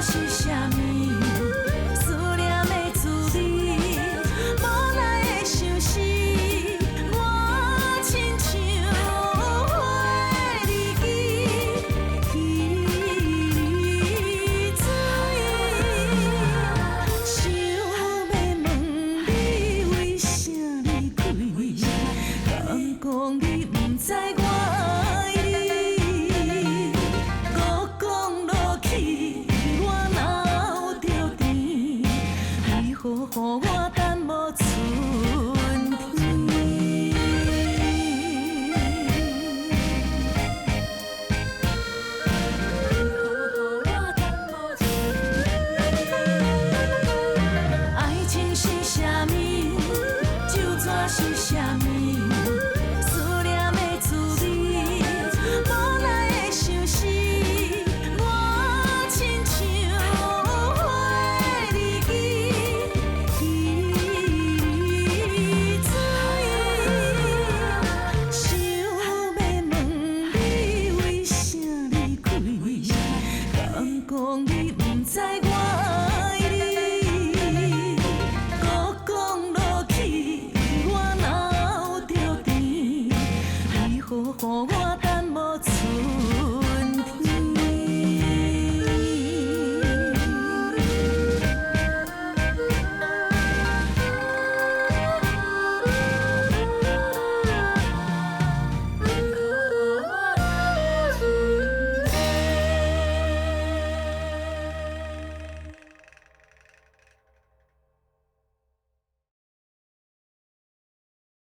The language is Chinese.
是啥物？思念的滋味，无奈会想死。我亲像花日记，彼水。想要问你为啥离开？敢讲你不知我爱你？我讲落去，我哪有着甜？为何予我等无春天？爱情是啥物？酒泉是啥物？思念的滋味，无奈会想死。我亲像花日记，彼水。想要问你为啥离开？敢讲你不知我